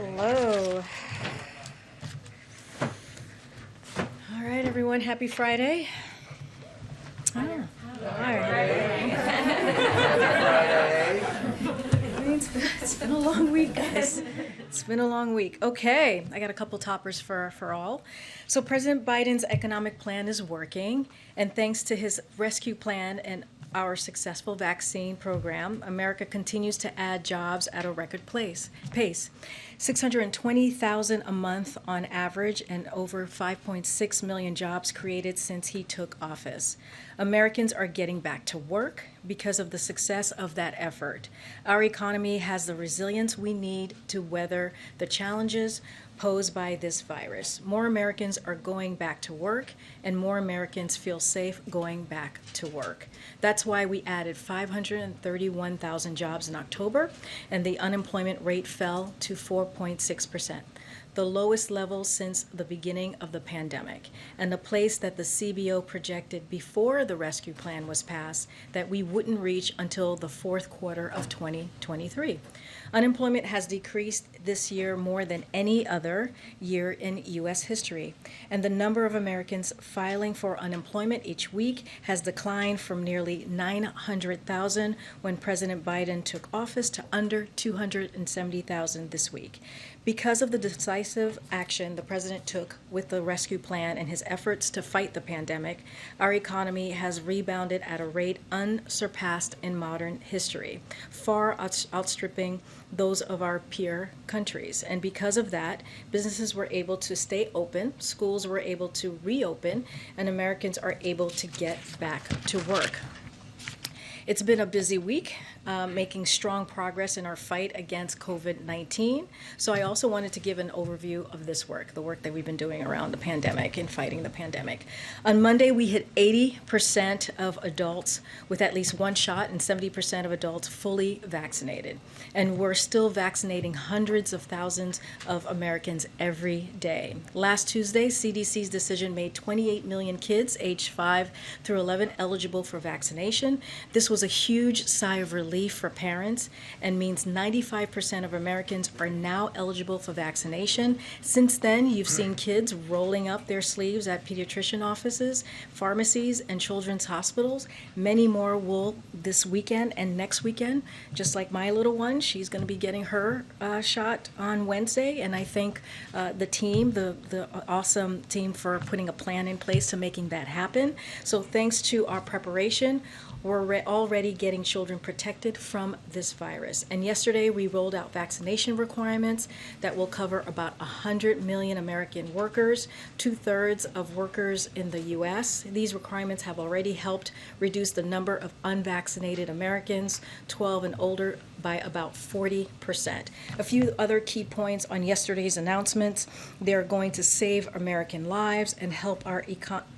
Hello. All right, everyone, happy Friday. Oh, it's been a long week, guys. It's been a long week. Okay, I got a couple toppers for all. So President Biden's economic plan is working, and thanks to his rescue plan and our successful vaccine program, America continues to add jobs at a record pace. 620,000 a month on average, and over 5.6 million jobs created since he took office. Americans are getting back to work because of the success of that effort. Our economy has the resilience we need to weather the challenges posed by this virus. More Americans are going back to work, and more Americans feel safe going back to work. That's why we added 531,000 jobs in October, and the unemployment rate fell to 4.6%. The lowest level since the beginning of the pandemic, and the place that the CBO projected before the rescue plan was passed that we wouldn't reach until the fourth quarter of 2023. Unemployment has decreased this year more than any other year in U.S. history, and the number of Americans filing for unemployment each week has declined from nearly 900,000 when President Biden took office to under 270,000 this week. Because of the decisive action the president took with the rescue plan and his efforts to fight the pandemic, our economy has rebounded at a rate unsurpassed in modern history, far outstripping those of our peer countries. And because of that, businesses were able to stay open, schools were able to reopen, and Americans are able to get back to work. It's been a busy week, making strong progress in our fight against COVID-19. So I also wanted to give an overview of this work, the work that we've been doing around the pandemic and fighting the pandemic. On Monday, we hit 80% of adults with at least one shot and 70% of adults fully vaccinated. And we're still vaccinating hundreds of thousands of Americans every day. Last Tuesday, CDC's decision made 28 million kids aged 5 through 11 eligible for vaccination. This was a huge sigh of relief for parents and means 95% of Americans are now eligible for vaccination. Since then, you've seen kids rolling up their sleeves at pediatrician offices, pharmacies, and children's hospitals. Many more will this weekend and next weekend. Just like my little one, she's going to be getting her shot on Wednesday, and I thank the team, the awesome team, for putting a plan in place to making that happen. So thanks to our preparation, we're already getting children protected from this virus. And yesterday, we rolled out vaccination requirements that will cover about 100 million American workers, 2/3 of workers in the U.S. These requirements have already helped reduce the number of unvaccinated Americans, 12 and older, by about 40%. A few other key points on yesterday's announcements. They're going to save American lives and help our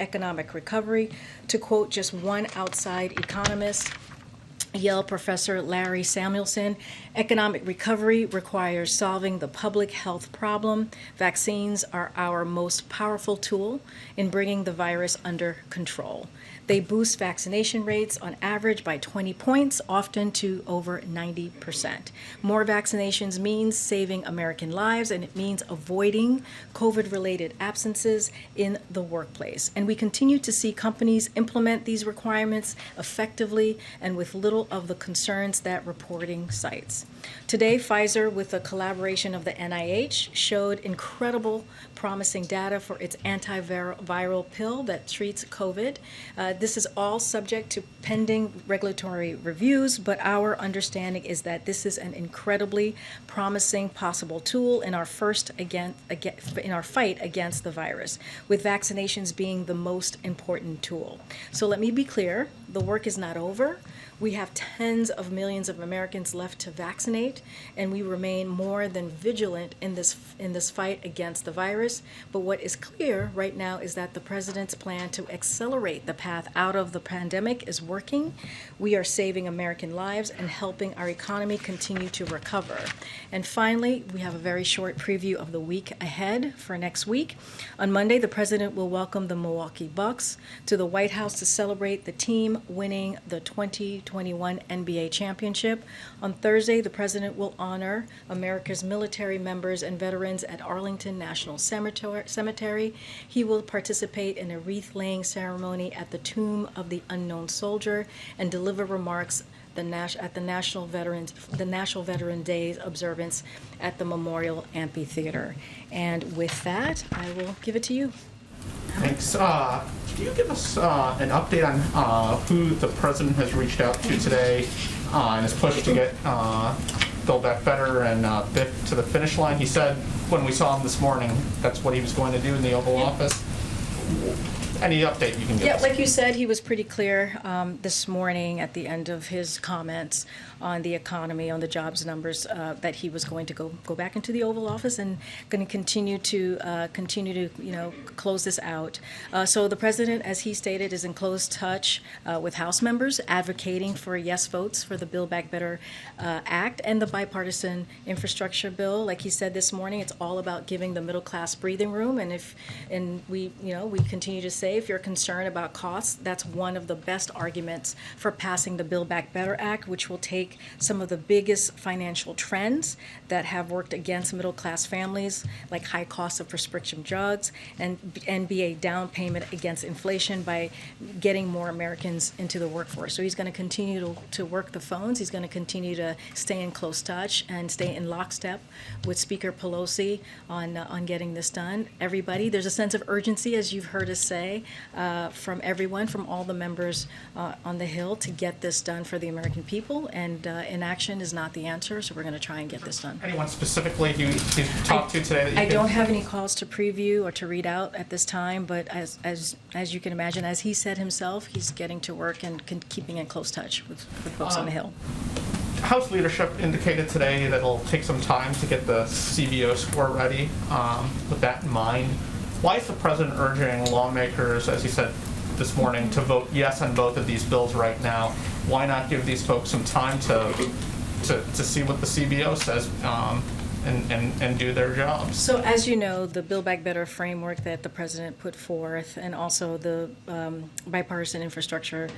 economic recovery. To quote just one outside economist, Yale professor Larry Samuelson, economic recovery requires solving the public health problem. Vaccines are our most powerful tool in bringing the virus under control. They boost vaccination rates on average by 20 points, often to over 90%. More vaccinations means saving American lives, and it means avoiding COVID-related absences in the workplace. And we continue to see companies implement these requirements effectively and with little of the concerns that reporting cites. Today, Pfizer, with the collaboration of the NIH, showed incredible promising data for its antiviral pill that treats COVID. This is all subject to pending regulatory reviews, but our understanding is that this is an incredibly promising possible tool in our fight against the virus, with vaccinations being the most important tool. So let me be clear, the work is not over. We have tens of millions of Americans left to vaccinate, and we remain more than vigilant in this fight against the virus. But what is clear right now is that the president's plan to accelerate the path out of the pandemic is working. We are saving American lives and helping our economy continue to recover. And finally, we have a very short preview of the week ahead for next week. On Monday, the president will welcome the Milwaukee Bucks to the White House to celebrate the team winning the 2020 2021 NBA championship. On Thursday, the president will honor America's military members and veterans at Arlington National Cemetery. He will participate in a wreath-laying ceremony at the Tomb of the Unknown Soldier and deliver remarks at the National Veteran Day observance at the Memorial Amphitheater. And with that, I will give it to you. Thanks. Can you give us an update on who the president has reached out to today in his push to get Buildback Better and BIF to the finish line? He said when we saw him this morning, that's what he was going to do in the Oval Office. Any update you can give us? Yeah, like you said, he was pretty clear this morning at the end of his comments on the economy, on the jobs numbers, that he was going to go back into the Oval Office and going to continue to close this out. So the president, as he stated, is in close touch with House members, advocating for yes votes for the Buildback Better Act and the bipartisan infrastructure bill. Like he said this morning, it's all about giving the middle class breathing room. And we continue to say, if you're concerned about costs, that's one of the best arguments for passing the Buildback Better Act, which will take some of the biggest financial trends that have worked against middle-class families, like high costs of prescription drugs, and be a down payment against inflation by getting more Americans into the workforce. So he's going to continue to work the phones. He's going to continue to stay in close touch and stay in lockstep with Speaker Pelosi on getting this done. Everybody, there's a sense of urgency, as you've heard us say, from everyone, from all the members on the Hill, to get this done for the American people. And inaction is not the answer, so we're going to try and get this done. Anyone specifically you talked to today that you I don't have any calls to preview or to read out at this time, but as you can imagine, as he said himself, he's getting to work and keeping in close touch with folks on the Hill. House leadership indicated today that it'll take some time to get the CBO score ready. With that in mind, why is the president urging lawmakers, as he said this morning, to vote yes on both of these bills right now? Why not give these folks some time to see what the CBO says and do their jobs? So as you know, the Build Back Better framework that the president put forth, and also the bipartisan infrastructure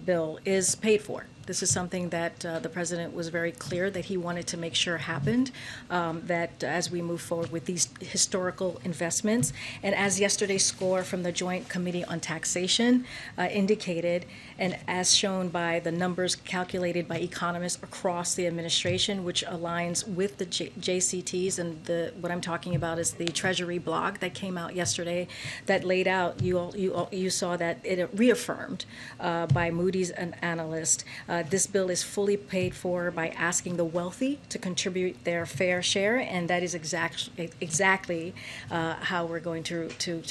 bill, is paid for. This is something that the president was very clear that he wanted to make sure happened, that as we move forward with these historical investments. And as yesterday's score from the Joint Committee on Taxation indicated, and as shown by the numbers calculated by economists across the administration, which aligns with the JCTs, and what I'm talking about is the Treasury blog that came out yesterday that laid out, you saw that it reaffirmed by Moody's an analyst, this bill is fully paid for by asking the wealthy to contribute their fair share, and that is exactly how we're going to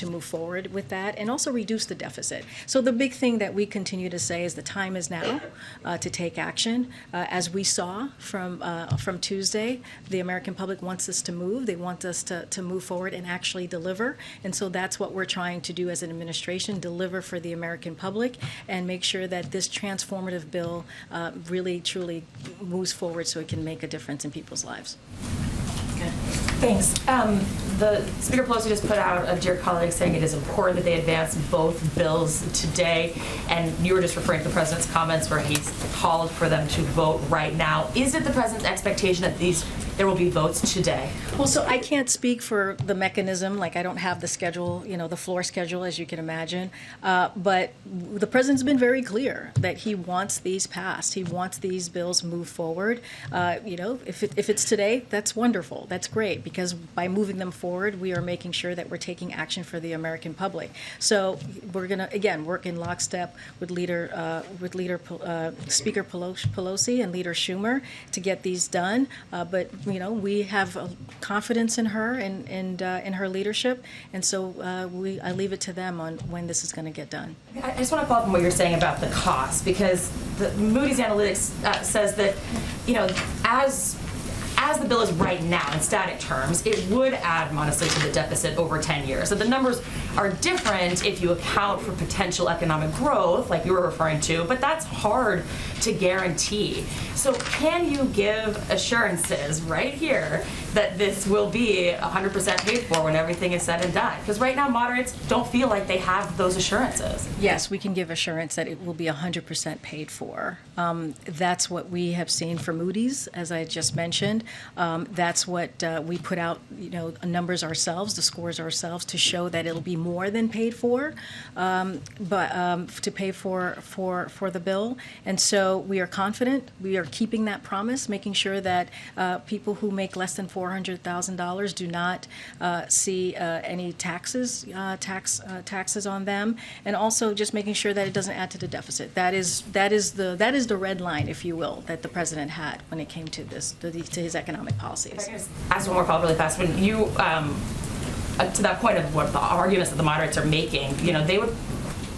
move forward with that, and also reduce the deficit. So the big thing that we continue to say is the time is now to take action. As we saw from Tuesday, the American public wants us to move. They want us to move forward and actually deliver, and so that's what we're trying to do as an administration, deliver for the American public and make sure that this transformative bill really, truly moves forward so it can make a difference in people's lives. Okay. Thanks. The Speaker Pelosi just put out a dear colleague saying it is important that they advance both bills today, and you were just referring to the president's comments where he's called for them to vote right now. Is it the president's expectation that there will be votes today? Well, so I can't speak for the mechanism. Like, I don't have the schedule, the floor schedule, as you can imagine. But the president's been very clear that he wants these passed. He wants these bills moved forward. If it's today, that's wonderful. That's great, because by moving them forward, we are making sure that we're taking action for the American public. So we're going to, again, work in lockstep with Speaker Pelosi and Leader Schumer to get these done. But we have confidence in her and in her leadership, and so I leave it to them on when this is going to get done. I just want to follow up on what you're saying about the cost, because the Moody's Analytics says that, as as the bill is right now in static terms, it would add modestly to the deficit over 10 years. So the numbers are different if you account for potential economic growth, like you were referring to, but that's hard to guarantee. So can you give assurances right here that this will be 100% paid for when everything is said and done? Because right now, moderates don't feel like they have those assurances. Yes, we can give assurance that it will be 100% paid for. That's what we have seen for Moody's, as I just mentioned. That's what we put out, numbers ourselves, the scores ourselves, to show that it'll be more than paid for, but to pay for the bill. And so we are confident. We are keeping that promise, making sure that people who make less than $400,000 do not see any taxes on them, and also just making sure that it doesn't add to the deficit. That is the red line, if you will, that the president had when it came to his economic policies. If I can just ask one more follow-up really fast. When you to that point of what the arguments that the moderates are making,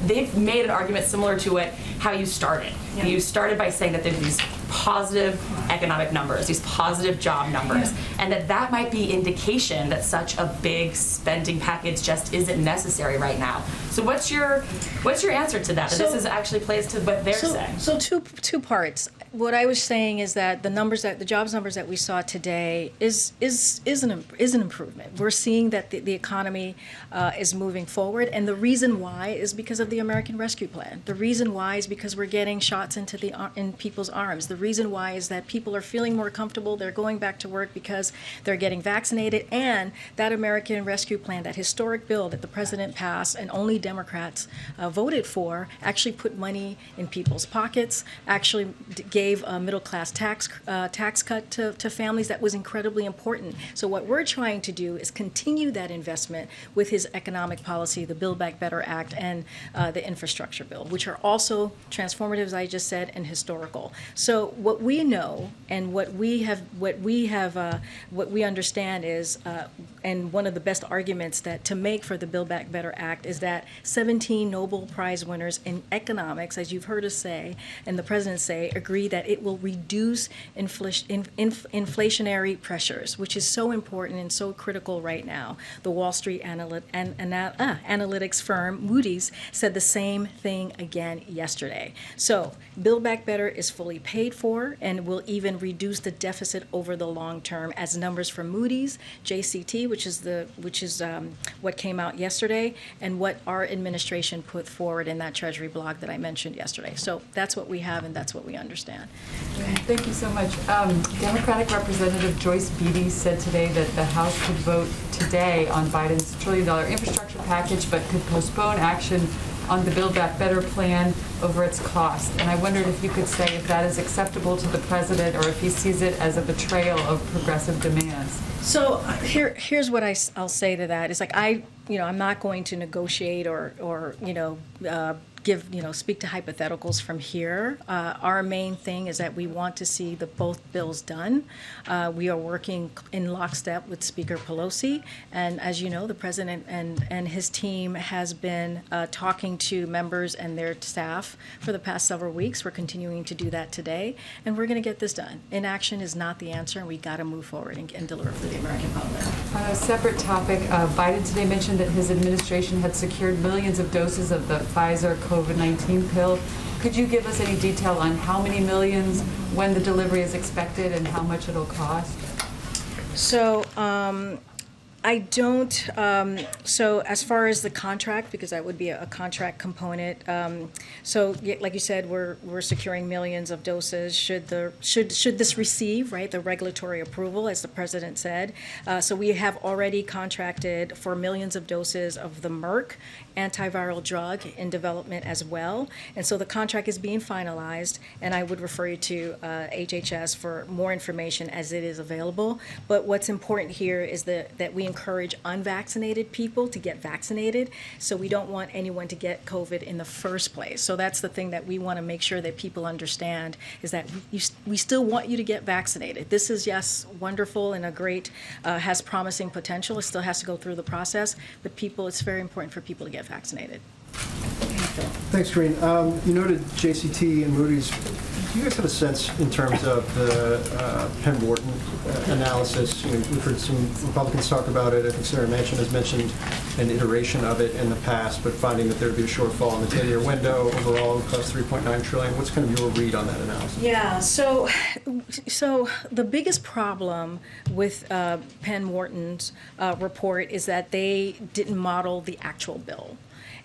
they've made an argument similar to how you started. Yeah. You started by saying that there's these positive economic numbers, these positive job numbers, and that might be indication that such a big spending package just isn't necessary right now. So what's your answer to that? This actually plays to what they're saying. So two parts. What I was saying is that the jobs numbers that we saw today is an improvement. We're seeing that the economy is moving forward, and the reason why is because of the American Rescue Plan. The reason why is because we're getting shots in people's arms. The reason why is that people are feeling more comfortable. They're going back to work because they're getting vaccinated, and that American Rescue Plan, that historic bill that the president passed and only Democrats voted for, actually put money in people's pockets, actually gave a middle-class tax cut to families that was incredibly important. So what we're trying to do is continue that investment with his economic policy, the Buildback Better Act, and the infrastructure bill, which are also transformative, as I just said, and historical. So what we know and what we understand is, and one of the best arguments to make for the Buildback Better Act is that 17 Nobel Prize winners in economics, as you've heard us say, and the president say, agree that it will reduce inflationary pressures, which is so important and so critical right now. The Wall Street analytics firm Moody's said the same thing again yesterday. So Build Back Better is fully paid for and will even reduce the deficit over the long term, as numbers from Moody's, JCT, which is what came out yesterday, and what our administration put forward in that Treasury blog that I mentioned yesterday. So that's what we have, and that's what we understand. Thank you so much. Democratic Representative Joyce Beatty said today that the House could vote today on Biden's $1 trillion infrastructure package, but could postpone action on the Build Back Better plan over its cost. And I wondered if you could say if that is acceptable to the president, or if he sees it as a betrayal of progressive demands. So here's what I'll say to that. It's like I'm not going to negotiate or speak to hypotheticals from here. Our main thing is that we want to see both bills done. We are working in lockstep with Speaker Pelosi, and as you know, the president and his team has been talking to members and their staff for the past several weeks. We're continuing to do that today, and we're going to get this done. Inaction is not the answer, and we got to move forward and deliver for the American public. On a separate topic, Biden today mentioned that his administration had secured millions of doses of the Pfizer Covid-19 pill. Could you give us any detail on how many millions, when the delivery is expected, and how much it'll cost? So I don't, so as far as the contract, because that would be a contract component, so like you said, we're securing millions of doses should this receive, right, the regulatory approval, as the president said. So we have already contracted for millions of doses of the Merck antiviral drug in development as well. And so the contract is being finalized, and I would refer you to HHS for more information as it is available. But what's important here is that we encourage unvaccinated people to get vaccinated, so we don't want anyone to get COVID in the first place. So that's the thing that we want to make sure that people understand, is that we still want you to get vaccinated. This is, yes, wonderful and a great, has promising potential. It still has to go through the process, but it's very important for people to get vaccinated. Thanks, Karine. You noted JCT and Moody's Do you guys have a sense in terms of the Pemborton analysis? We've heard some Republicans talk about it. I think Senator Manchin has mentioned an iteration of it in the past, but finding that there would be a shortfall in the 10-year window. Overall, it would cost $3.9 trillion. What's kind of your read on that analysis? Yeah, so the biggest problem with Pemborton's report is that they didn't model the actual bill.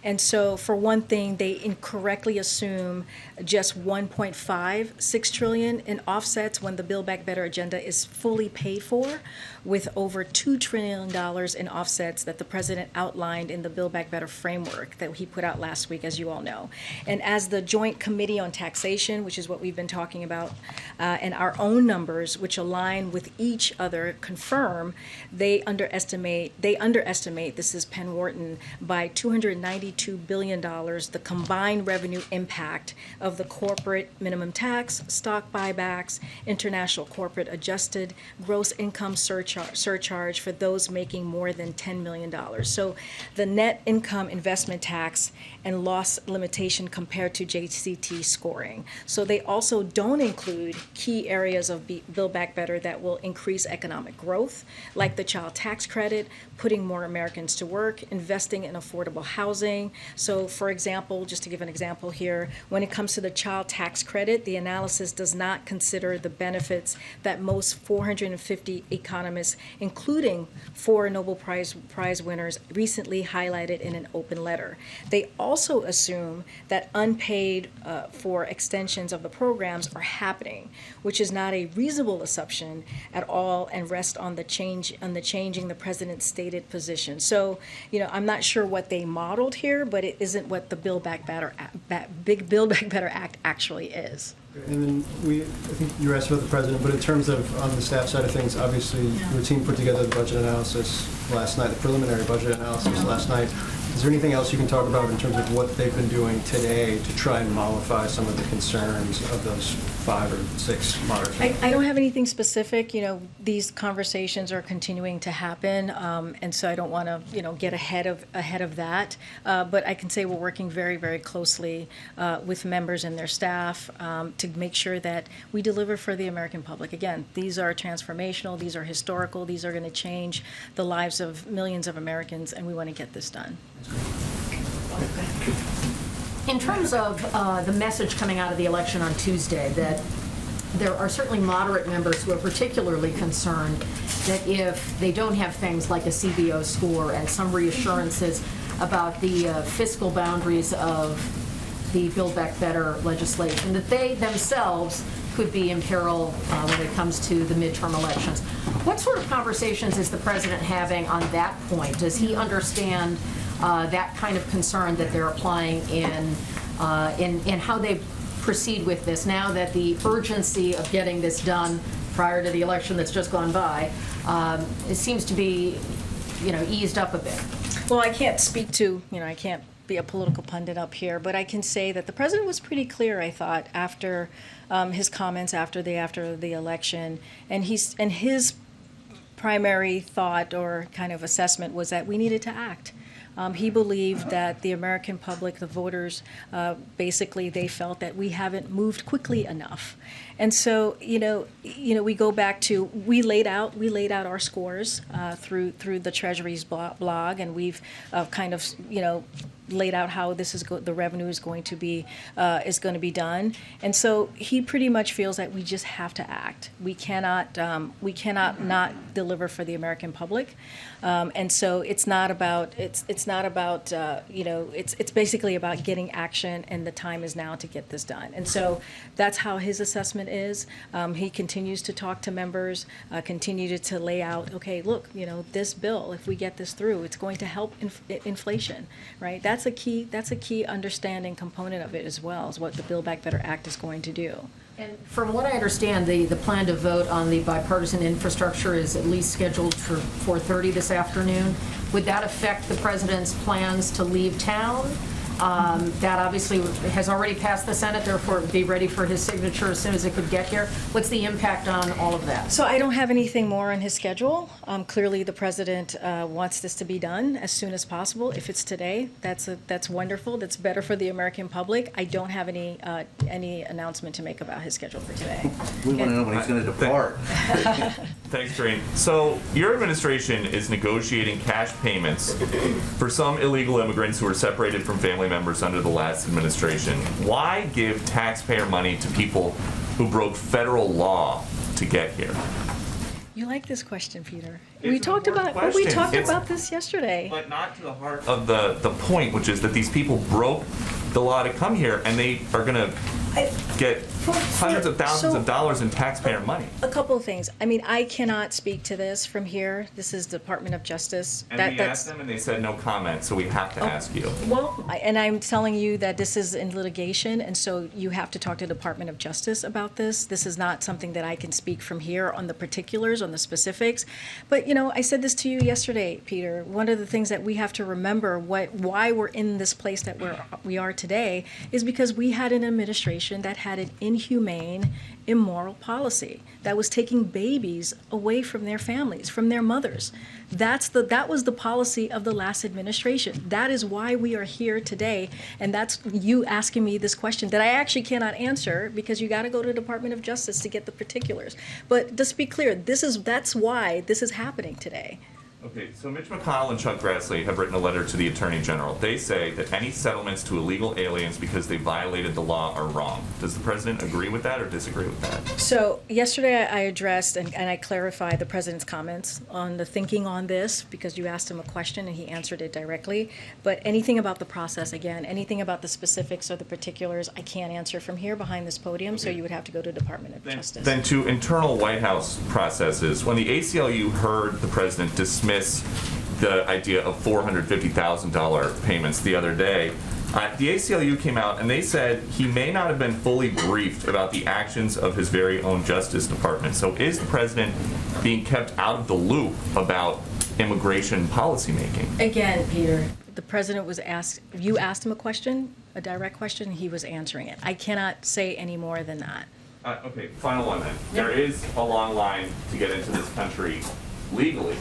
And so, for one thing, they incorrectly assume just $1.56 trillion in offsets when the Buildback Better agenda is fully paid for, with over $2 trillion in offsets that the president outlined in the Buildback Better framework that he put out last week, as you all know. And as the Joint Committee on Taxation, which is what we've been talking about, and our own numbers, which align with each other, confirm they underestimate, this is Pemborton, by $292 billion, the combined revenue impact of the corporate minimum tax, stock buybacks, international corporate adjusted gross income surcharge for those making more than $10 million. So the net income investment tax and loss limitation compared to JCT scoring. So they also don't include key areas of Build Back Better that will increase economic growth, like the child tax credit, putting more Americans to work, investing in affordable housing. So, for example, just to give an example here, when it comes to the child tax credit, the analysis does not consider the benefits that most 450 economists, including 4 Nobel Prize winners, recently highlighted in an open letter. They also assume that unpaid for extensions of the programs are happening, which is not a reasonable assumption at all, and rest on the changing the president's stated position. So, I'm not sure what they modeled here, but it isn't what the Build Back Better Act actually is. And then I think you asked about the president, but in terms of on the staff side of things, obviously your team put together the budget analysis last night, the preliminary budget analysis last night. Is there anything else you can talk about in terms of what they've been doing today to try and mollify some of the concerns of those 5 or 6 moderates? I don't have anything specific. These conversations are continuing to happen, and so I don't want to, get ahead of that. But I can say we're working very, very closely with members and their staff to make sure that we deliver for the American public. Again, these are transformational, these are historical, these are going to change the lives of millions of Americans, and we want to get this done. In terms of the message coming out of the election on Tuesday, that there are certainly moderate members who are particularly concerned that if they don't have things like a CBO score and some reassurances about the fiscal boundaries of the Build Back Better legislation, that they themselves could be in peril when it comes to the midterm elections. What sort of conversations is the president having on that point? Does he understand that kind of concern that they're applying in how they proceed with this, now that the urgency of getting this done prior to the election that's just gone by, it seems to be, eased up a bit? Well, I can't speak to, I can't be a political pundit up here, but I can say that the president was pretty clear, I thought, after his comments after the election, and his primary thought or kind of assessment was that we needed to act. He believed that the American public, the voters, basically they felt that we haven't moved quickly enough. And so, we go back to, we laid out our scores through the Treasury's blog, and we've kind of, laid out how this is the revenue is going to be done. And so he pretty much feels that we just have to act. We cannot not deliver for the American public. And so it's basically about getting action, and the time is now to get this done. And so that's how his assessment is. He continues to talk to members, continue to lay out, okay, look, this bill, if we get this through, it's going to help inflation, right? That's a key understanding component of it as well, is what the Build Back Better Act is going to do. And from what I understand, the plan to vote on the bipartisan infrastructure is at least scheduled for 4:30 this afternoon. Would that affect the president's plans to leave town That obviously has already passed the Senate, therefore be ready for his signature as soon as it could get here. What's the impact on all of that? So I don't have anything more on his schedule. Clearly, the president wants this to be done as soon as possible. If it's today, that's wonderful. That's better for the American public. I don't have any announcement to make about his schedule for today. We want to know when he's going to depart. Thanks, Karine. So your administration is negotiating cash payments for some illegal immigrants who were separated from family members under the last administration. Why give taxpayer money to people who broke federal law to get here? You like this question, Peter? It's We an talked important about we question. talked It's- about this yesterday. But not to the heart of the point, which is that these people broke the law to come here, and they are going to get hundreds of thousands of dollars in taxpayer money. A couple of things. I mean, I cannot speak to this from here. This is Department of Justice. And we asked them, and they said no comment, so we have to ask you. Well, and I'm telling you that this is in litigation, and so you have to talk to Department of Justice about this. This is not something that I can speak from here on the particulars, on the specifics. But, you know, I said this to you yesterday, Peter. One of the things that we have to remember why we're in this place that we are today is because we had an administration that had an inhumane, immoral policy that was taking babies away from their families, from their mothers. That was the policy of the last administration. That is why we are here today, and that's you asking me this question that I actually cannot answer because you got to go to Department of Justice to get the particulars. But just be clear, that's why this is happening today. Okay, so Mitch McConnell and Chuck Grassley have written a letter to the Attorney General. They say that any settlements to illegal aliens because they violated the law are wrong. Does the President agree with that or disagree with that? So yesterday I addressed and I clarified the President's comments on the thinking on this because you asked him a question and he answered it directly. But anything about the process, again, anything about the specifics or the particulars, I can't answer from here behind this podium, so you would have to go to Department of Justice. Then to internal White House processes, when the ACLU heard the President dismiss the idea of $450,000 payments the other day, the ACLU came out and they said he may not have been fully briefed about the actions of his very own Justice Department. So is the President being kept out of the loop about immigration policymaking? Again, Peter, the President was asked, you asked him a question, a direct question, and he was answering it. I cannot say any more than that. Okay, final one then. There is a long line to get into this country legally.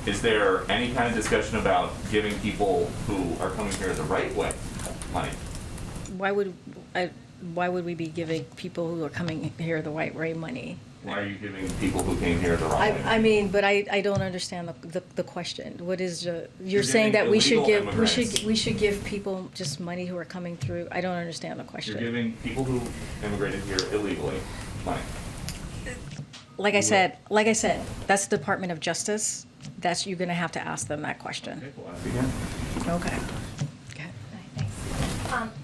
Is there any kind of discussion about giving people who are coming here the right way money? Why would we be giving people who are coming here the right way money? Why are you giving people who came here the wrong way? I mean, but I don't understand the question. What is you're saying giving that we should illegal give immigrants. we should give people just money who are coming through? I don't understand the question. You're giving people who immigrated here illegally money. Like I said, that's the Department of Justice. You're going to have to ask them that question. Okay, we'll ask again. Okay. Okay. Thanks.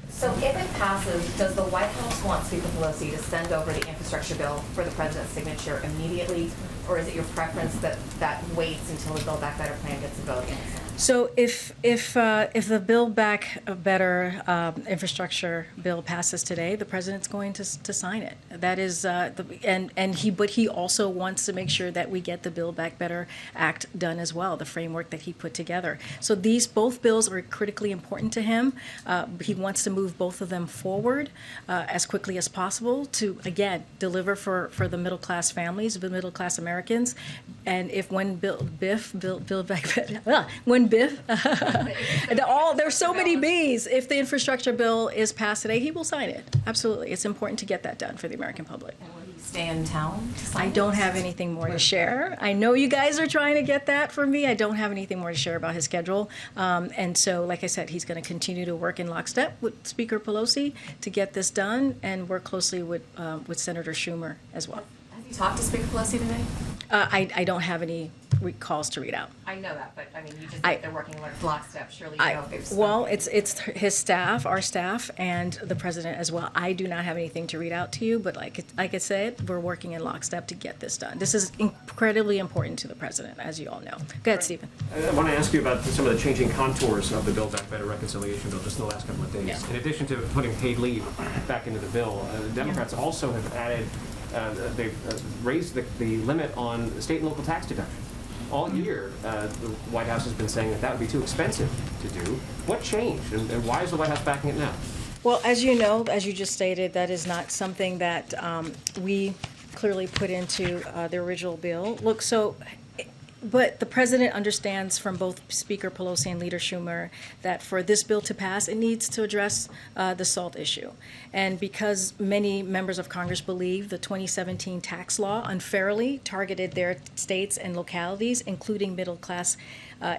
So if it passes, does the White House want Speaker Pelosi to send over the infrastructure bill for the president's signature immediately, or is it your preference that that waits until the Buildback Better plan gets a vote in the Senate? So if the Buildback Better infrastructure bill passes today, the president's going to sign it. That is but he also wants to make sure that we get the Buildback Better Act done as well, the framework that he put together. So both bills are critically important to him. He wants to move both of them forward as quickly as possible to again deliver for the middle class families, the middle class Americans. And when there's so many B's. If the infrastructure bill is passed today, he will sign it. Absolutely. It's important to get that done for the American public. And will he stay in town to sign I it? don't have anything more to share. I know you guys are trying to get that from me. I don't have anything more to share about his schedule. And so, like I said, he's going to continue to work in lockstep with Speaker Pelosi to get this done and work closely with Senator Schumer as well. Have you talked to Speaker Pelosi today? I don't have any calls to read out. I know that, but I mean, you just think they're working with lockstep. Surely you know if they've Well, spoken. it's his staff, our staff, and the president as well. I do not have anything to read out to you, but like I said, we're working in lockstep to get this done. This is incredibly important to the president, as you all know. Go ahead, Stephen. I want to ask you about some of the changing contours of the Buildback Better reconciliation bill just in the last couple of days. Yeah. In addition to putting paid leave back into the bill, the Democrats also have added, they've raised the limit on state and local tax deduction. all year, the White House has been saying that that would be too expensive to do. What changed, and why is the White House backing it now? Well, as you know, as you just stated, that is not something that we clearly put into the original bill. Look, but the president understands from both Speaker Pelosi and Leader Schumer that for this bill to pass, it needs to address the SALT issue. And because many members of Congress believe the 2017 tax law unfairly targeted their states and localities, including middle-class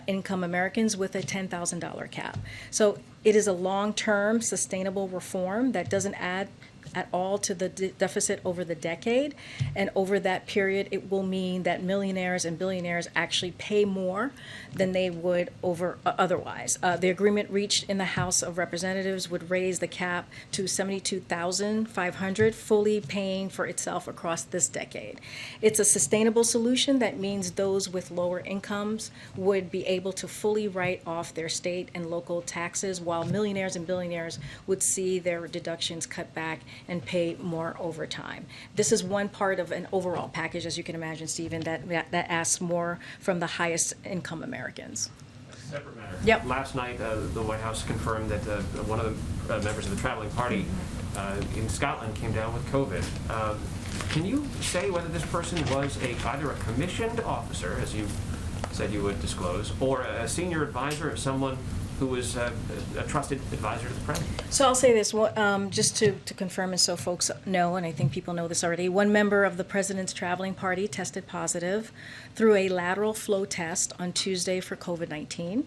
income Americans, with a $10,000 cap. So it is a long-term, sustainable reform that doesn't add at all to the deficit over the decade. And over that period, it will mean that millionaires and billionaires actually pay more than they would otherwise. The agreement reached in the House of Representatives would raise the cap to $72,500, fully paying for itself across this decade. It's a sustainable solution that means those with lower incomes would be able to fully write off their state and local taxes, while millionaires and billionaires would see their deductions cut back and pay more over time. This is one part of an overall package, as you can imagine, Stephen, that asks more from the highest income Americans. Separate matter. Yep. Last night, the White House confirmed that one of the members of the traveling party in Scotland came down with COVID. Can you say whether this person was either a commissioned officer, as you said you would disclose, or a senior advisor, or someone who was a trusted advisor to the president? So I'll say this, just to confirm, and so folks know, and I think people know this already, one member of the president's traveling party tested positive through a lateral flow test on Tuesday for COVID-19.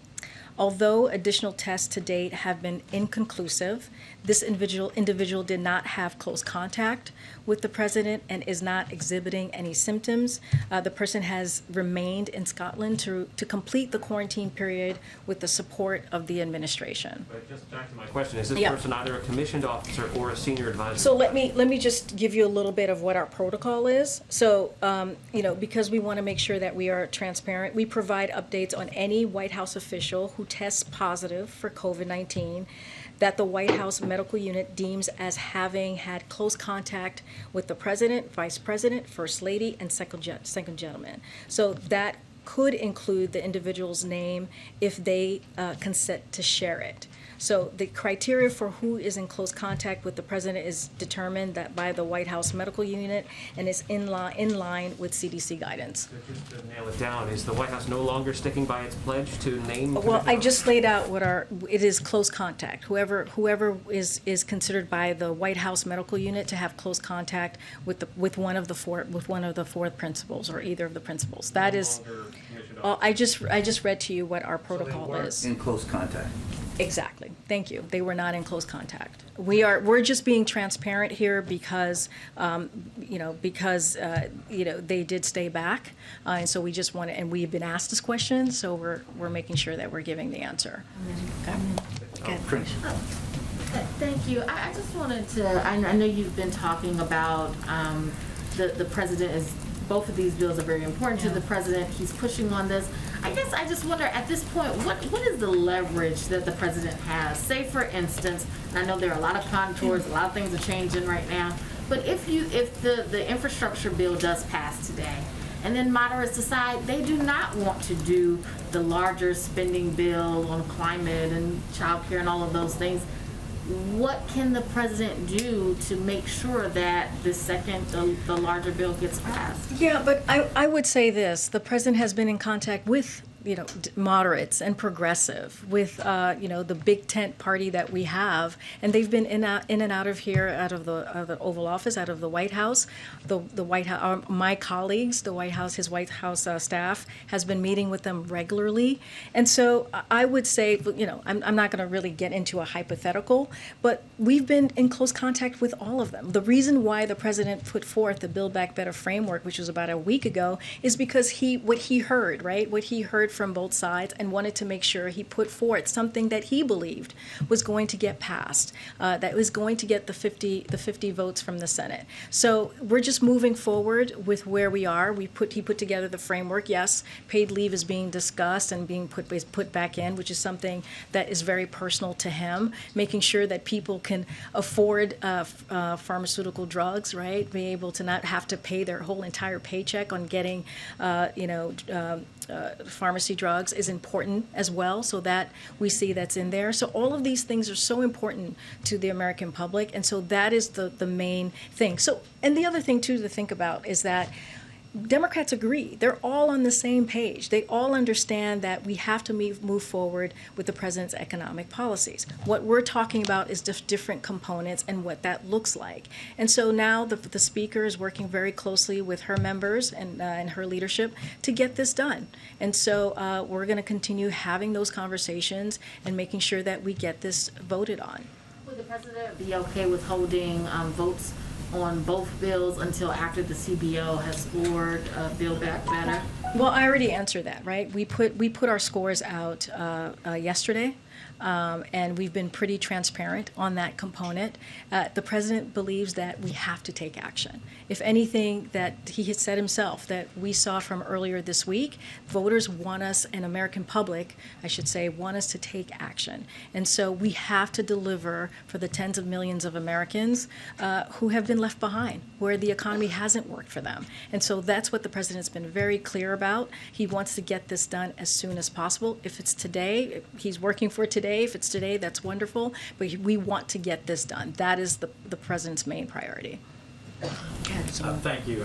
Although additional tests to date have been inconclusive, this individual did not have close contact with the president and is not exhibiting any symptoms. The person has remained in Scotland to complete the quarantine period with the support of the administration. But just back to my question, is this person either a commissioned officer or a senior advisor? So let me just give you a little bit of what our protocol is. So, because we want to make sure that we are transparent, we provide updates on any White House official who tests positive for COVID-19 that the White House medical unit deems as having had close contact with the president, vice president, first lady, and second gentleman. So that could include the individual's name if they consent to share it. So the criteria for who is in close contact with the president is determined by the White House medical unit and is in line with CDC guidance. Just to nail it down, is the White House no longer sticking by its pledge to name? Well, I just laid out what it is close contact. Whoever is considered by the White House medical unit to have close contact with one of the four principals or either of the principals. That is. I just read to you what our protocol is. In close contact. Exactly. Thank you. They were not in close contact. We're just being transparent here because they did stay back, and so we just want to. And we've been asked this question, so we're making sure that we're giving the answer. Okay. Thank you. I just wanted to. I know you've been talking about the president is. Both of these bills are very important to the president. He's pushing on this. I guess I just wonder at this point, what is the leverage that the president has? Say, for instance, and I know there are a lot of contours, a lot of things are changing right now, but if the infrastructure bill does pass today, and then moderates decide they do not want to do the larger spending bill on climate and child care and all of those things, what can the president do to make sure that the larger bill gets passed? Yeah, but I would say this. The president has been in contact with moderates and progressive, with the big tent party that we have, and they've been in and out of here, out of the Oval Office, out of the White House. The White House, my colleagues, his White House staff has been meeting with them regularly, and so I would say, I'm not going to really get into a hypothetical, but we've been in close contact with all of them. The reason why the president put forth the Buildback Better framework, which was about a week ago, is because what he heard from both sides and wanted to make sure he put forth something that he believed was going to get passed, that was going to get the 50 votes from the Senate. So we're just moving forward with where we are. He put together the framework. Yes, paid leave is being discussed and being put back in, which is something that is very personal to him, making sure that people can afford pharmaceutical drugs, right? Be able to not have to pay their whole entire paycheck on getting, pharmacy drugs is important as well, so that we see that's in there. So all of these things are so important to the American public, and so that is the main thing. So, and the other thing too to think about is that Democrats agree. They're all on the same page. They all understand that we have to move forward with the president's economic policies. What we're talking about is different components and what that looks like. And so now the Speaker is working very closely with her members and her leadership to get this done. And so we're going to continue having those conversations and making sure that we get this voted on. Would the president be okay with holding votes on both bills until after the CBO has scored Buildback Better? Well, I already answered that, right? We put our scores out yesterday, and we've been pretty transparent on that component. The president believes that we have to take action. If anything, that he has said himself that we saw from earlier this week, voters want us, and American public, I should say, want us to take action. And so we have to deliver for the tens of millions of Americans who have been left behind, where the economy hasn't worked for them. And so that's what the president's been very clear about. He wants to get this done as soon as possible. If it's today, he's working for today. If it's today, that's wonderful. But we want to get this done. That is the president's main priority. Thank you.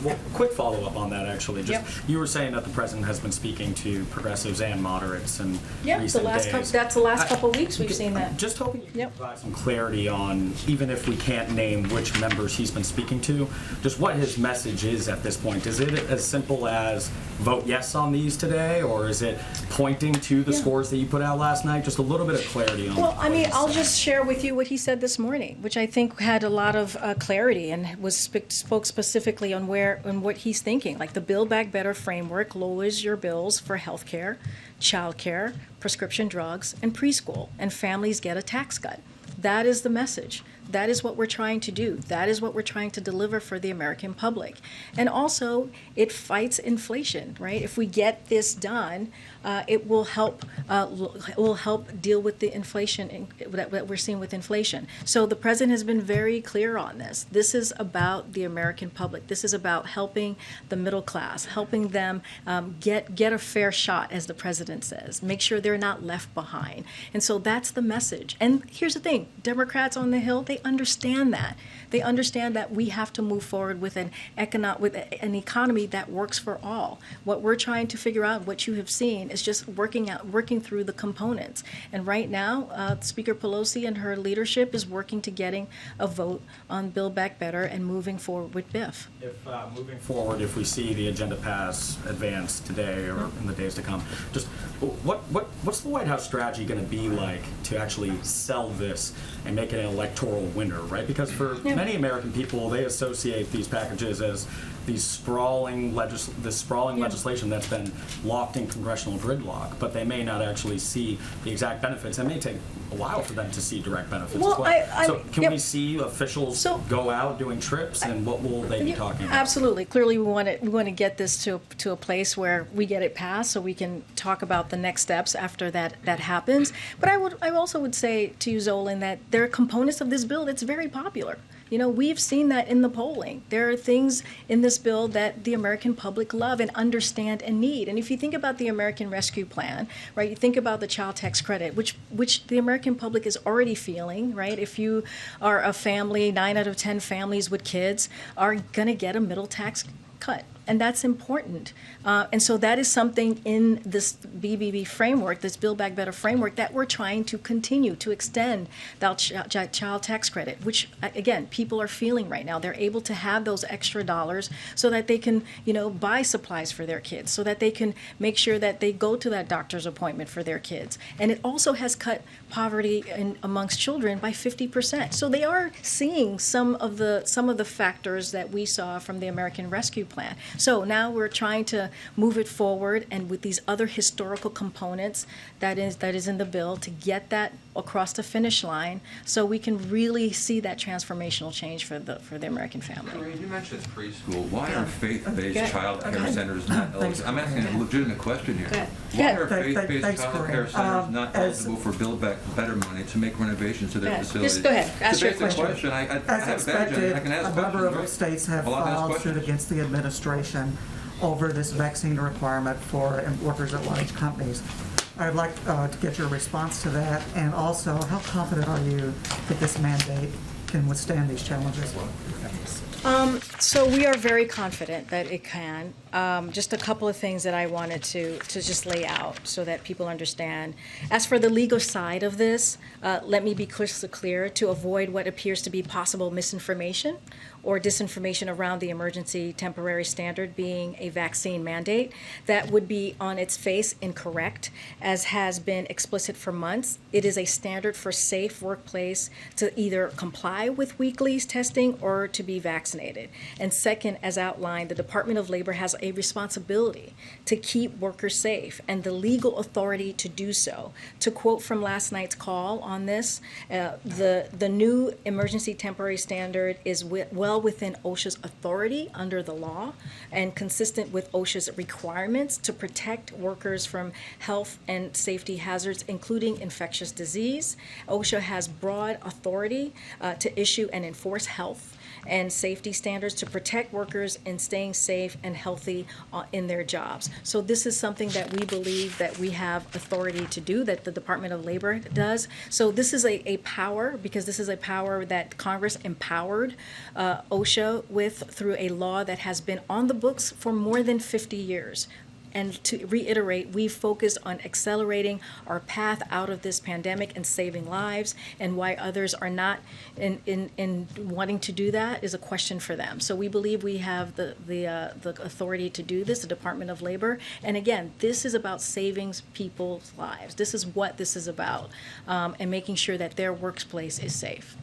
Well, quick follow-up on that, actually. You were saying that the president has been speaking to progressives and moderates in recent days. That's the last couple of weeks we've seen that. Just hoping you can provide some clarity on, even if we can't name which members he's been speaking to, just what his message is at this point. Is it as simple as vote yes on these today, or is it pointing to the scores that you put out last night? Just a little bit of clarity on. Well, I mean, I'll just share with you what he said this morning, which I think had a lot of clarity and spoke specifically on what he's thinking. Like the Buildback Better framework lowers your bills for health care, child care, prescription drugs, and preschool, and families get a tax cut. That is the message. That is what we're trying to do. That is what we're trying to deliver for the American public. And also, it fights inflation, right? If we get this done, it will help deal with the inflation that we're seeing with inflation. So the president has been very clear on this. This is about the American public. This is about helping the middle class, helping them get a fair shot, as the president says. Make sure they're not left behind. And so that's the message. And here's the thing: Democrats on the Hill, they understand that. They understand that we have to move forward with an economy that works for all. What we're trying to figure out, what you have seen, is just working through the components. And right now, Speaker Pelosi and her leadership is working to getting a vote on Buildback Better and moving forward with BIF. If moving forward, if we see the agenda pass advance today or in the days to come, just what's the White House strategy going to be like to actually sell this and make it an electoral winner, right? Because for many American people, they associate these packages as these sprawling legislation that's been locked in congressional gridlock, but they may not actually see the exact benefits. It may take a while for them to see direct benefits as well. So can we see officials go out doing trips, and what will they be talking about? Absolutely. Clearly, we want to get this to a place where we get it passed, so we can talk about the next steps after that happens. But I also would say to you, Zolan, that there are components of this bill that's very popular. You know, we've seen that in the polling. There are things in this bill that the American public love and understand and need. And if you think about the American Rescue Plan, right, you think about the child tax credit, which the American public is already feeling, right? If you are a family, 9 out of 10 families with kids are going to get a middle tax cut. And that's important. And so that is something in this BBB framework, this Build Back Better framework, that we're trying to continue to extend that child tax credit, which, again, people are feeling right now. They're able to have those extra dollars so that they can, buy supplies for their kids, so that they can make sure that they go to that doctor's appointment for their kids. And it also has cut poverty amongst children by 50%. So they are seeing some of the factors that we saw from the American Rescue Plan. So now we're trying to move it forward, and with these other historical components that is in the bill, to get that across the finish line, so we can really see that transformational change for the American family. Karine, you mentioned preschool. Why are faith-based Okay. child care Okay. centers not eligible? I'm asking a legitimate question here. Good. Why Good. are faith-based Thanks, child Karine. care centers not as- eligible for Buildback Better money to make renovations to their Go ahead. facilities? Just go ahead. Ask It's a your basic question. question. I As have a badge on. expected, I can ask a number of questions. states have Well, I'll ask filed suit questions. against the administration over this vaccine requirement for workers at large companies. I'd like to get your response to that, and also, how confident are you that this mandate can withstand these challenges? So we are very confident that it can. Just a couple of things that I wanted to just lay out so that people understand. As for the legal side of this, let me be crystal clear to avoid what appears to be possible misinformation or disinformation around the emergency temporary standard being a vaccine mandate. That would be on its face incorrect, as has been explicit for months. It is a standard for safe workplace to either comply with weekly testing or to be vaccinated. And second, as outlined, the Department of Labor has a responsibility to keep workers safe and the legal authority to do so. To quote from last night's call on this, the new emergency temporary standard is well within OSHA's authority under the law and consistent with OSHA's requirements to protect workers from health and safety hazards, including infectious disease. OSHA has broad authority to issue and enforce health and safety standards to protect workers in staying safe and healthy in their jobs. So this is something that we believe that we have authority to do, that the Department of Labor does. So this is a power, because this is a power that Congress empowered OSHA with through a law that has been on the books for more than 50 years. And to reiterate, we focused on accelerating our path out of this pandemic and saving lives, and why others are not in wanting to do that is a question for them. So we believe we have the authority to do this, the Department of Labor. And again, this is about saving people's lives. This is what this is about, and making sure that their workplace is safe.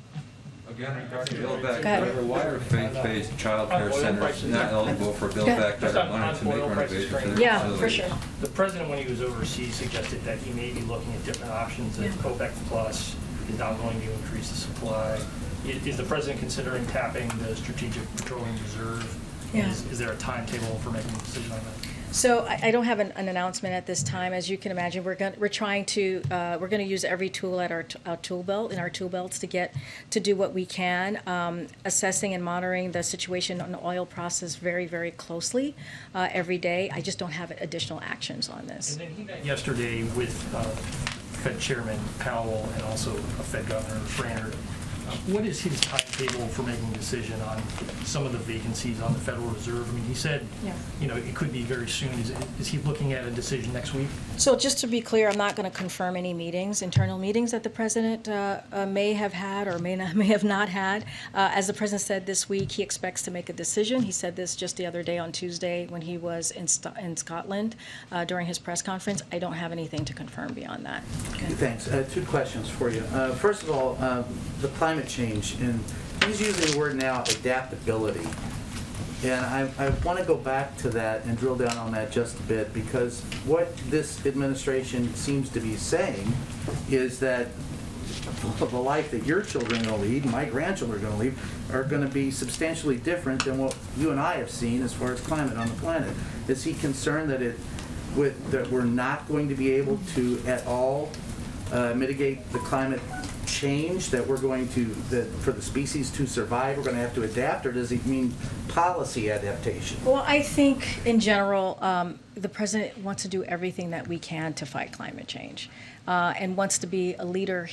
Again, regarding Buildback Better, why are faith-based child care centers not eligible for Buildback Better money to make renovations to their facilities? Yeah, for sure. The president, when he was overseas, suggested that he may be looking at different options, that OPEC Plus is now going to increase the supply. Is the president considering tapping the Strategic Petroleum Reserve? Yeah. Is there a timetable for making a decision on that? So I don't have an announcement at this time. As you can imagine, we're going to use every tool at our tool belts to do what we can, assessing and monitoring the situation on the oil process very, very closely every day. I just don't have additional actions on this. And then he met yesterday with Fed Chairman Powell and also Fed Governor Brainerd. What is his timetable for making a decision on some of the vacancies on the Federal Reserve? I mean, he said, it could be very soon. Is he looking at a decision next week? So just to be clear, I'm not going to confirm any internal meetings that the president may have had or may have not had. As the president said this week, he expects to make a decision. He said this just the other day on Tuesday when he was in Scotland during his press conference. I don't have anything to confirm beyond that. Okay. Thanks. Two questions for you. First of all, the climate change, and he's using the word now adaptability. And I want to go back to that and drill down on that just a bit, because what this administration seems to be saying is that the life that your children are going to lead and my grandchildren are going to lead are going to be substantially different than what you and I have seen as far as climate on the planet. Is he concerned that that we're not going to be able to at all mitigate the climate change, that we're going to, that for the species to survive, we're going to have to adapt, or does it mean policy adaptation? Well, I think in general, the president wants to do everything that we can to fight climate change, and wants to be a leader,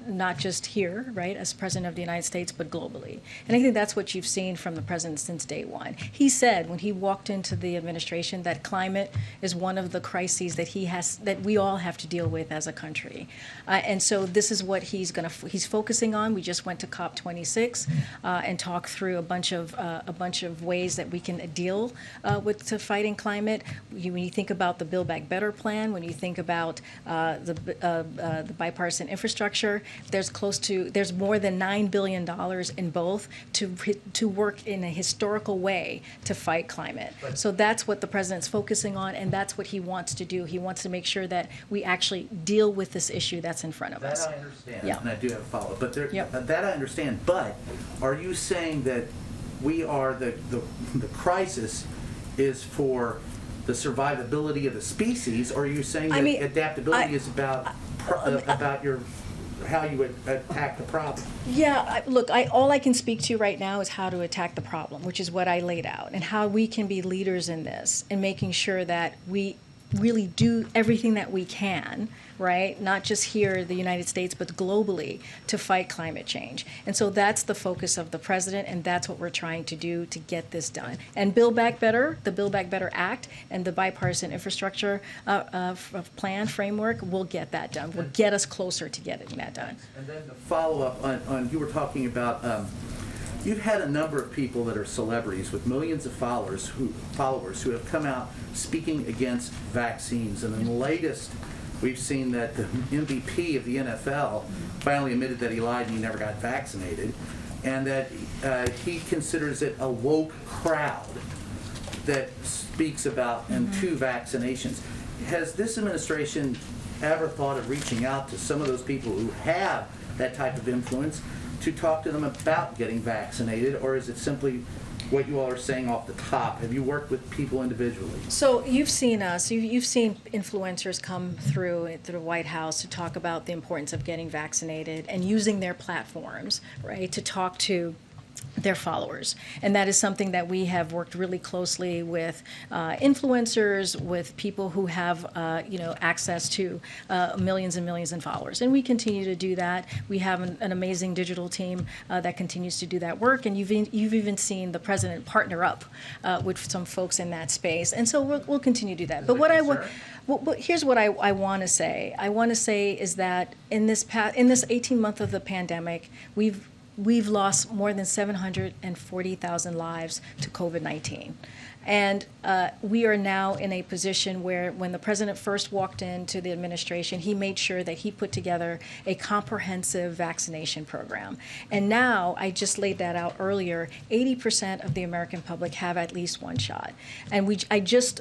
not just here, right, as president of the United States, but globally. And I think that's what you've seen from the president since day one. He said when he walked into the administration that climate is one of the crises that we all have to deal with as a country, and so this is what he's focusing on. We just went to COP26 and talked through a bunch of ways that we can deal with fighting climate. when you think about the Buildback Better plan, when you think about the bipartisan infrastructure, there's more than $9 billion in both to work in a historical way to fight climate. So that's what the president's focusing on, and that's what he wants to do. He wants to make sure that we actually deal with this issue that's in front of us. That I understand, Yeah. and I do have a follow-up. But Yep. that I understand. But are you saying that we are the crisis is for the survivability of the species, or are you saying that adaptability is about how you would attack the problem? Yeah, look, all I can speak to right now is how to attack the problem, which is what I laid out, and how we can be leaders in this and making sure that we really do everything that we can, right? Not just here in the United States, but globally to fight climate change. And so that's the focus of the president, and that's what we're trying to do to get this done. And Build Back Better, the Build Back Better Act, and the bipartisan infrastructure plan framework will get that done. Will get us closer to getting that done. And then the follow-up on you were talking about. You've had a number of people that are celebrities with millions of followers who have come out speaking against vaccines. And in the latest, we've seen that the MVP of the NFL finally admitted that he lied and he never got vaccinated, and that he considers it a woke crowd that speaks about two vaccinations. Has this administration ever thought of reaching out to some of those people who have that type of influence to talk to them about getting vaccinated, or is it simply what you all are saying off the top? Have you worked with people individually? So you've seen us, you've seen influencers come through the White House to talk about the importance of getting vaccinated and using their platforms, right, to talk to their followers. And that is something that we have worked really closely with influencers, with people who have access to millions and millions of followers. And we continue to do that. We have an amazing digital team that continues to do that work. And you've even seen the president partner up with some folks in that space. And so we'll continue to do that. But here's what I want to say. I want to say is that in this 18 months of the pandemic, we've lost more than 740,000 lives to COVID-19. And we are now in a position where when the president first walked into the administration, he made sure that he put together a comprehensive vaccination program. And now, I just laid that out earlier, 80% of the American public have at least one shot. And I just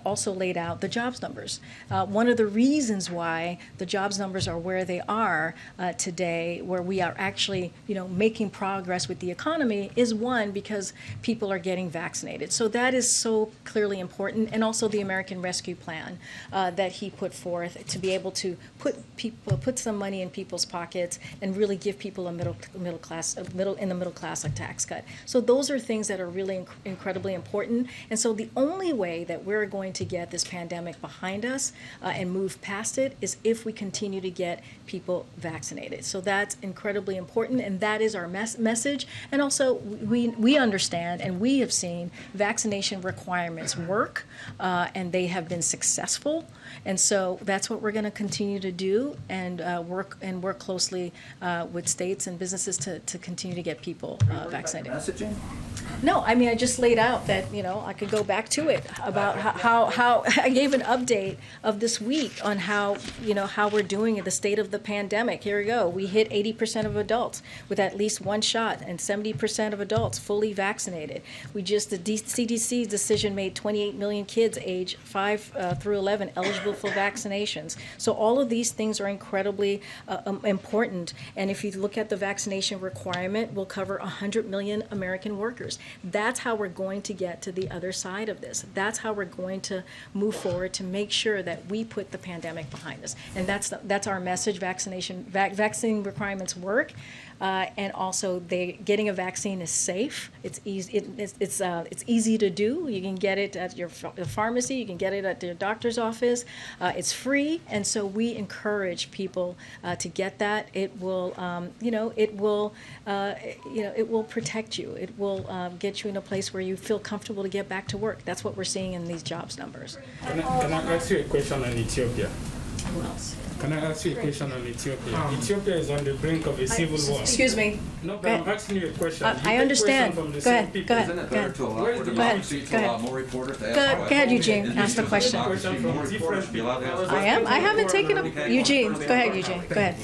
also laid out the jobs numbers. One of the reasons why the jobs numbers are where they are today, where we are actually making progress with the economy, is one, because people are getting vaccinated. So that is so clearly important, and also the American Rescue Plan that he put forth to be able to put some money in people's pockets and really give people a middle class a tax cut. So those are things that are really incredibly important. And so the only way that we're going to get this pandemic behind us and move past it is if we continue to get people vaccinated. So that's incredibly important, and that is our message. And also, we understand and we have seen vaccination requirements work, and they have been successful. And so that's what we're going to continue to do, and work closely with states and businesses to continue to get people vaccinated. Messaging? No, I mean, I just laid out that, I could go back to it about how I gave an update of this week on how we're doing in the state of the pandemic. Here we go. We hit 80% of adults with at least one shot, and 70% of adults fully vaccinated. The CDC's decision made 28 million kids age 5 through 11 eligible for vaccinations. So all of these things are incredibly important. And if you look at the vaccination requirement, we'll cover 100 million American workers. That's how we're going to get to the other side of this. That's how we're going to move forward to make sure that we put the pandemic behind us. And that's our message. Vaccine requirements work. And also, getting a vaccine is safe. It's easy. It's easy to do. You can get it at your pharmacy. You can get it at your doctor's office. It's free, and so we encourage people to get that. It will, it will protect you. It will get you in a place where you feel comfortable to get back to work. That's what we're seeing in these jobs numbers. Can I ask you a question on Ethiopia? who else? Can I ask you a question on Ethiopia? Ethiopia is on the brink of a civil war. Excuse me. No, Go but I'm ahead. asking you a question. I understand. Go ahead, go ahead. Isn't it better to allow for democracy, to allow more reporters to ask questions? Go ahead, Eugene, ask the question. More reporters to be allowed to ask I haven't taken up, Eugene, go ahead, Eugene, go ahead.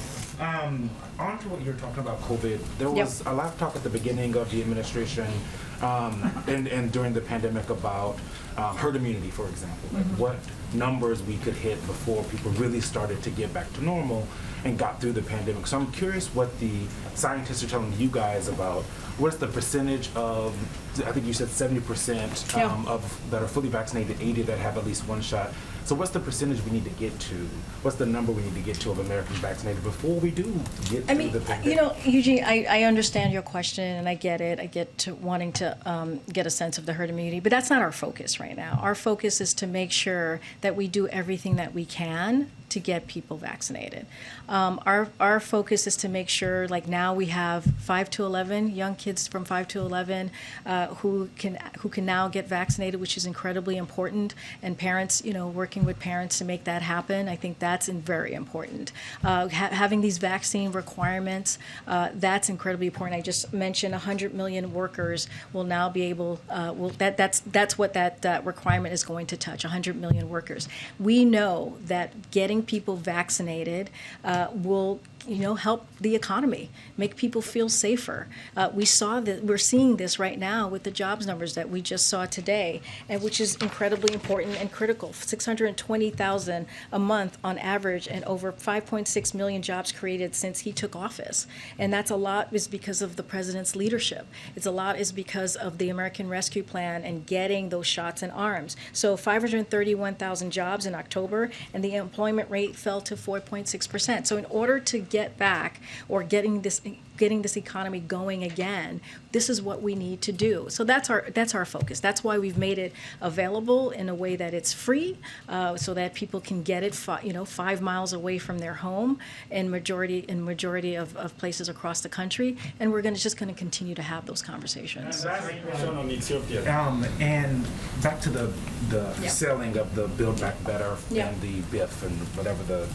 On to what you were talking about, COVID. There was a lot of talk at the beginning of the administration and during the pandemic about herd immunity, for example. Like what numbers we could hit before people really started to get back to normal and got through the pandemic. So I'm curious what the scientists are telling you guys about what's the percentage of, I think you said 70% of that are fully vaccinated, 80 that have at least one shot. So what's the percentage we need to get to? What's the number we need to get to of Americans vaccinated before we do get through the pandemic? You know, Eugene, I understand your question and I get it. I get to wanting to get a sense of the herd immunity, but that's not our focus right now. Our focus is to make sure that we do everything that we can to get people vaccinated. Our focus is to make sure, like now we have 5 to 11 young kids from 5 to 11 who can now get vaccinated, which is incredibly important. And parents, you know, working with parents to make that happen, I think that's very important. Having these vaccine requirements, that's incredibly important. I just mentioned 100 million workers will now be able. That's what that requirement is going to touch. 100 million workers. We know that getting people vaccinated will help the economy, make people feel safer. We're seeing this right now with the jobs numbers that we just saw today, and which is incredibly important and critical. 620,000 a month on average, and over 5.6 million jobs created since he took office. And that's a lot is because of the president's leadership. It's a lot is because of the American Rescue Plan and getting those shots in arms. So 531,000 jobs in October, and the employment rate fell to 4.6%. So in order to get back or getting this economy going again, this is what we need to do. So that's our focus. That's why we've made it available in a way that it's free, so that people can get it 5 miles away from their home in majority of places across the country. And we're just going to continue to have those conversations. And that's a question on Ethiopia. And back to the selling of the Buildback Better and the BIF and whatever the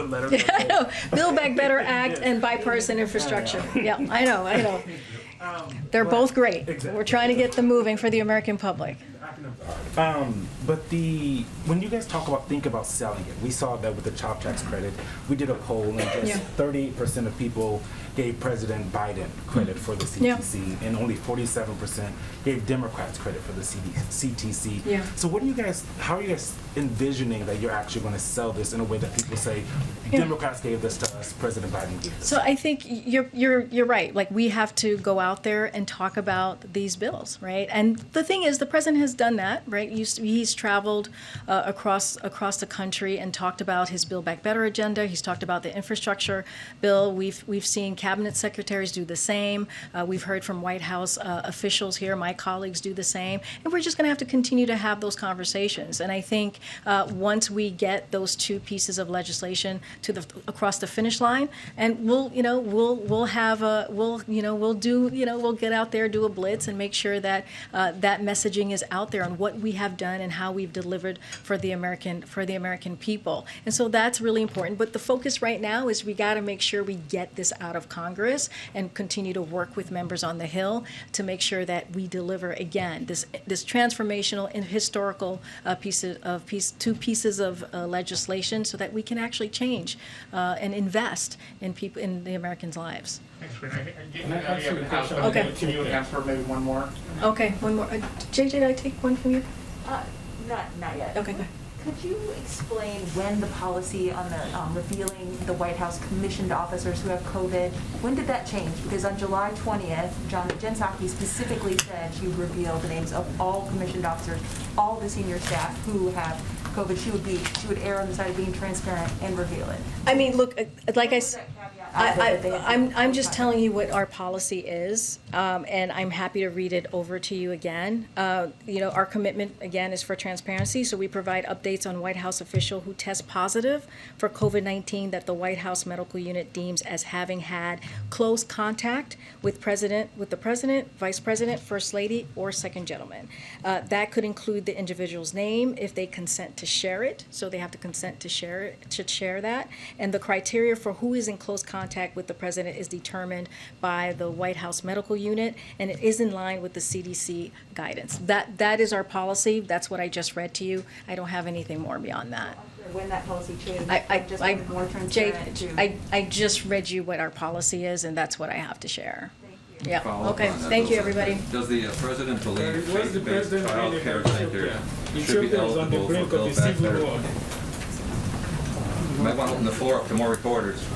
letter. I know. Buildback Better Act and bipartisan infrastructure. Yeah, I know. They're both great. Exactly. We're trying to get them moving for the American public. But when you guys think about selling it, we saw that with the child tax credit. We did a poll, and just 38% of people gave President Biden credit for the CTC, and only 47% gave Democrats credit for the CTC. Yeah. So how are you guys envisioning that you're actually going to sell this in a way that people say, Democrats gave this to us, President Biden gave this? So I think you're right. Like, we have to go out there and talk about these bills, right? And the thing is, the president has done that, right? He's traveled across the country and talked about his Buildback Better agenda. He's talked about the infrastructure bill. We've seen cabinet secretaries do the same. We've heard from White House officials here. My colleagues do the same. And we're just going to have to continue to have those conversations. And I think once we get those two pieces of legislation across the finish line, and we'll get out there, do a blitz, and make sure that that messaging is out there on what we have done and how we've delivered for the American people. And so that's really important. But the focus right now is we got to make sure we get this out of Congress and continue to work with members on the Hill to make sure that we deliver again this transformational and historical two pieces of legislation, so that we can actually change and invest in the Americans' lives. Thanks, Karine. Okay. Can you answer maybe one more? Okay, one more. JJ, did I take one from you? Not yet. Okay, go. Could you explain when the policy on the revealing the White House commissioned officers who have COVID, when did that change? Because on July 20th, Jen Psaki specifically said she would reveal the names of all commissioned officers, all the senior staff who have COVID. She would err on the side of being transparent and reveal it. I mean, look, like I said. I'm just telling you what our policy is, and I'm happy to read it over to you again. Our commitment, again, is for transparency, so we provide updates on White House official who test positive for COVID-19 that the White House Medical Unit deems as having had close contact with the President, Vice President, First Lady, or Second Gentleman. That could include the individual's name if they consent to share it, so they have to consent to share that, and the criteria for who is in close contact with the President is determined by the White House Medical Unit, and it is in line with the CDC guidance. That is our policy. That's what I just read to you. I don't have anything more beyond that. When that policy changed, I just read you what our policy is, and that's what I have to share. Follow Yeah, up okay, on that. thank you, everybody. Does the President believe Was the faith-based president child really care about centers Ethiopia? should be Ethiopia is on the eligible for brink of a Buildback civil Better? war. You might want to open the floor up to more reporters.